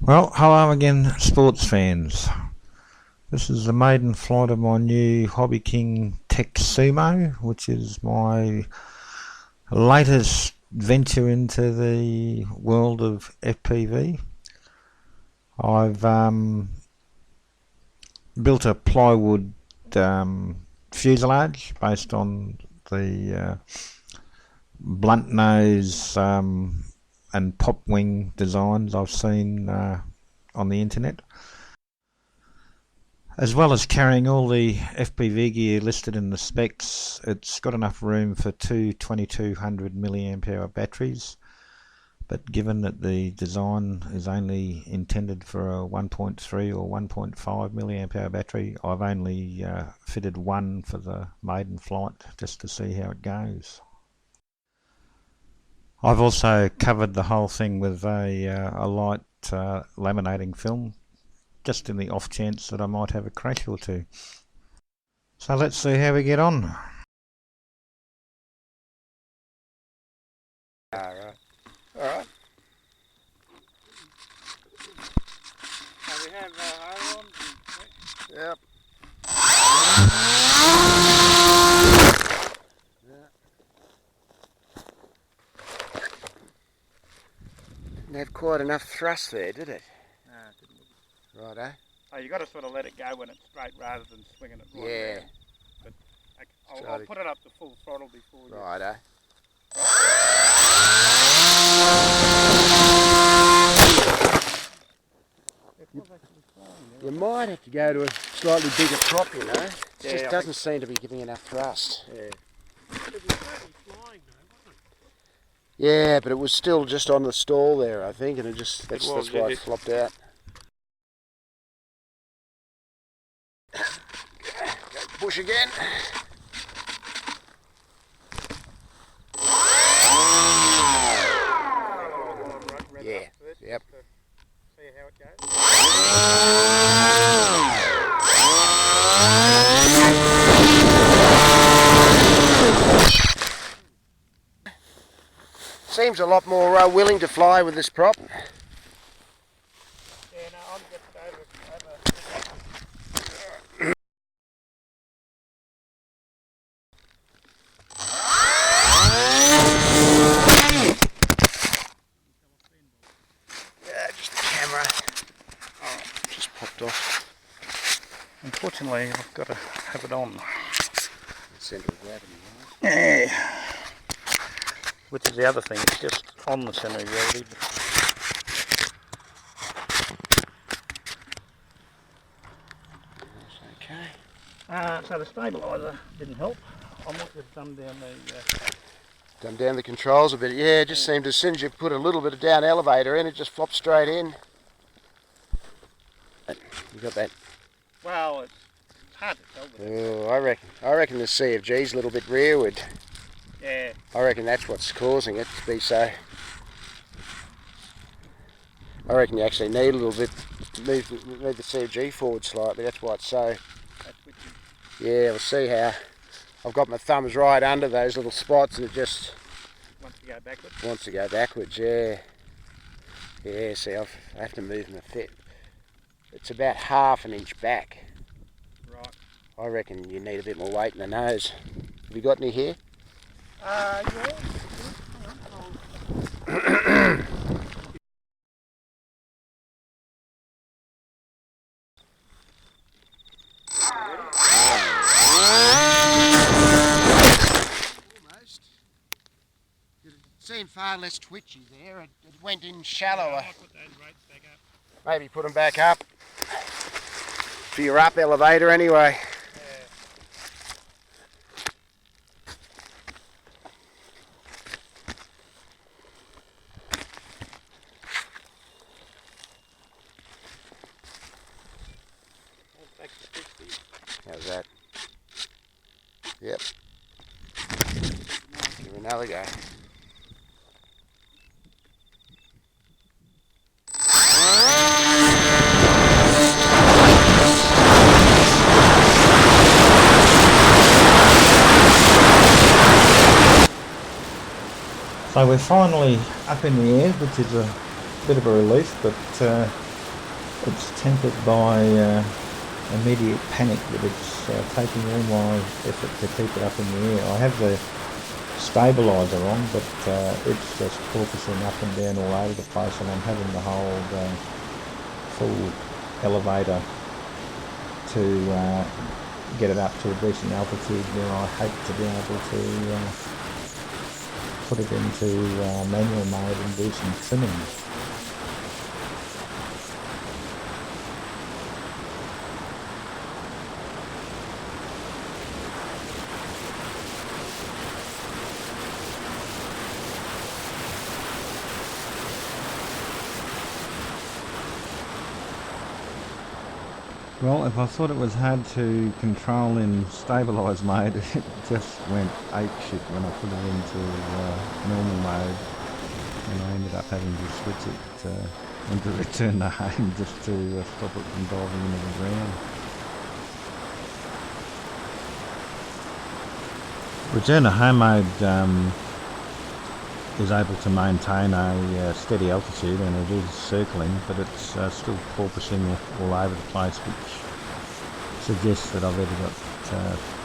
Well, hello again, sports fans. This is the maiden flight of my new Hobby King Tek-Sumo, which is my latest venture into the world of FPV. I've built a plywood fuselage based on the blunt nose and pop wing designs I've seen on the internet, as well as carrying all the FPV gear listed in the specs. It's got enough room for two 2200 milliamp hour batteries, but given that the design is only intended for a 1.3 or 1.5 milliamp hour battery, I've only fitted one for the maiden flight just to see how it goes. I've also covered the whole thing with a light laminating film, just in the off chance that I might have a crash or two. So let's see how we get on. Alright. Alright. So we have iron. Yep. Didn't have quite enough thrust there, did it? No, it didn't. Righto. Oh, you got to sort of let it go when it's straight rather than swinging it right Yeah. around. But I'll put it up to full throttle before you... Righto. You might have to go to a slightly bigger prop, you know. It just doesn't seem to be giving enough thrust. Yeah. But it was totally flying though, wasn't it? Yeah, but it was still just on the stall there, I think, and that's why it flopped out. Push again. Yeah. Yep. See how it goes. Seems a lot more willing to fly with this prop. Yeah, no, I'm just over. Yeah, just the camera. Oh, just popped off. Unfortunately, I've got to have it on. Centre of gravity, Yeah. Which is the other thing, it's just on the centre of gravity. Okay. So the stabiliser didn't help. I might have dumbed down the... Dumb down the controls a bit. Yeah, it just seemed as soon as you put a little bit of down elevator in, it just flopped straight in. You got that? Well, it's hard to tell. But I reckon the CFG's a little bit rearward. yeah. I reckon that's what's causing it to be so. I reckon you actually need a little bit to move the CFG forward slightly. That's why it's so. That's what Yeah, we'll see how. I've got my thumbs right under those little spots, and it just wants to go backwards. wants to go backwards. Yeah. Yeah. See, I have to move my fit. It's about half an inch back. Right. I reckon you need a bit more weight in the nose. Have you got any here? Yeah. Almost. It seemed far less twitchy there. It went in shallower. I'll put those rates back up. Maybe put them back up for your up elevator anyway. Back to 60. How's that? Yep. Give it another go. So we're finally up in the air, which is a bit of a relief, but It's tempered by immediate panic that it's taking all my effort to keep it up in the air. I have the stabiliser on, but it's just porpoising up and down all over the place, and I'm having to hold full elevator to get it up to a decent altitude where I hope to be able to put it into manual mode and do some trimmings. Well, if I thought it was hard to control in stabilised mode, it just went apeshit when I put it into normal mode, and I ended up having to switch it into return to home just to stop it from diving into the ground. Return to home mode is able to maintain a steady altitude, and it is circling, but it's still porpoising all over the place, which suggests that I've either got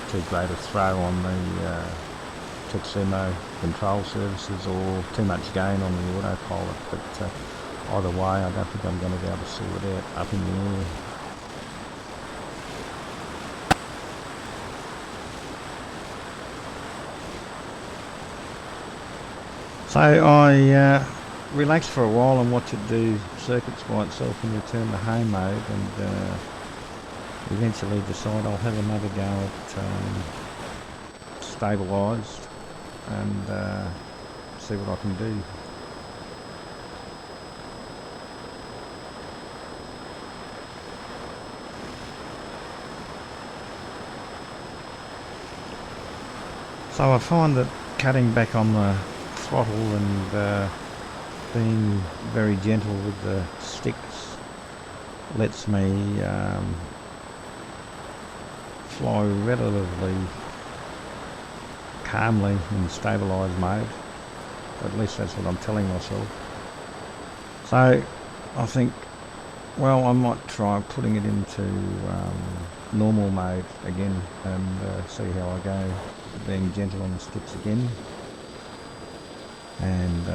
too great a throw on the Tek-Sumo control surfaces or too much gain on the autopilot, but either way I don't think I'm going to be able to sort it out up in the air. So I relaxed for a while and watched it do circuits by itself and return to home mode, and eventually decide I'll have another go at stabilised and see what I can do. So I find that cutting back on the throttle and being very gentle with the sticks lets me fly relatively calmly in stabilised mode. At least that's what I'm telling myself. So I think, well, I might try putting it into normal mode again and see how I go, being gentle on the sticks again. And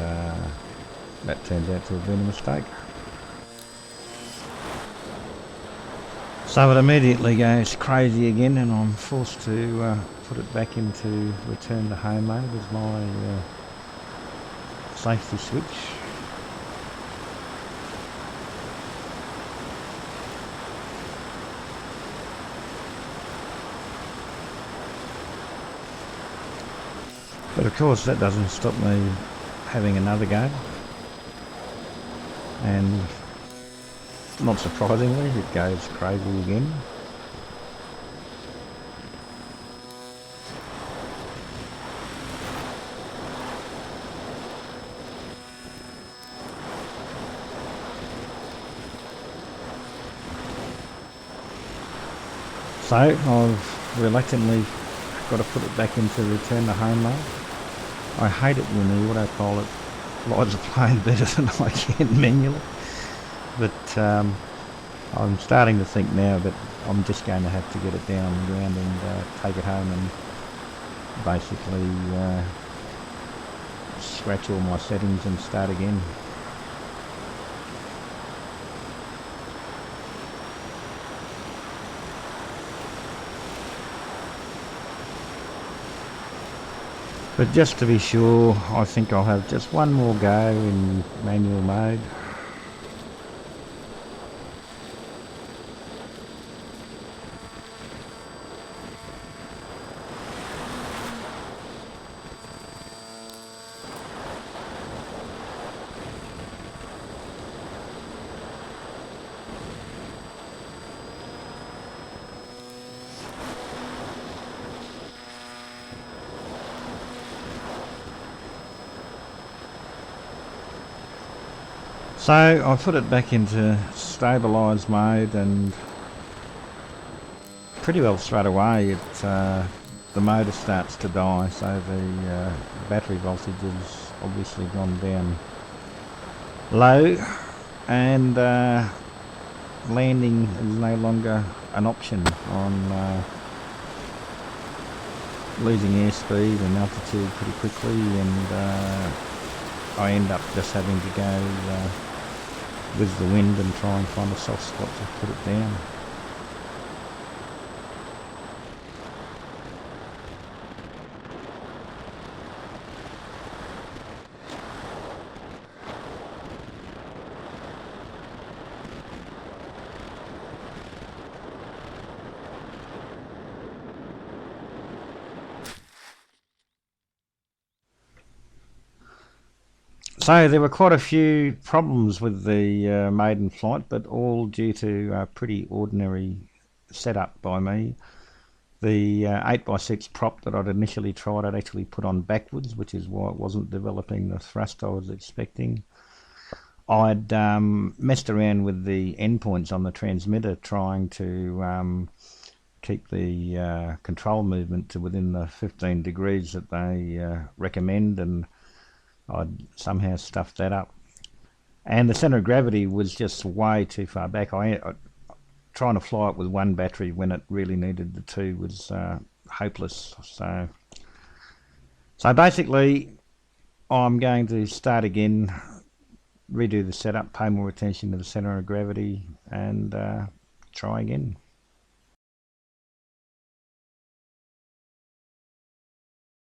that turned out to have been a mistake. So it immediately goes crazy again, and I'm forced to put it back into return to home mode as my safety switch. But of course that doesn't stop me having another go, and not surprisingly it goes crazy again. So I've reluctantly got to put it back into return to home mode. I hate it when the autopilot flies a plane better than I can manually, but I'm starting to think now that I'm just going to have to get it down on the ground and take it home and basically scratch all my settings and start again. But just to be sure, I think I'll have just one more go in manual mode. So I put it back into stabilised mode, and pretty well straight away the motor starts to die, so the battery voltage has obviously gone down low, and landing is no longer an option on losing airspeed and altitude pretty quickly, and I end up just having to go with the wind and try and find a soft spot to put it down. So there were quite a few problems with the maiden flight, but all due to a pretty ordinary setup by me. The 8x6 prop that I'd initially tried, I'd actually put on backwards, which is why it wasn't developing the thrust I was expecting. I'd messed around with the endpoints on the transmitter, trying to keep the control movement to within the 15 degrees that they recommend, and I'd somehow stuffed that up. And the centre of gravity was just way too far back. Trying to fly it with one battery when it really needed the two was hopeless. So basically, I'm going to start again, redo the setup, pay more attention to the centre of gravity, and try again.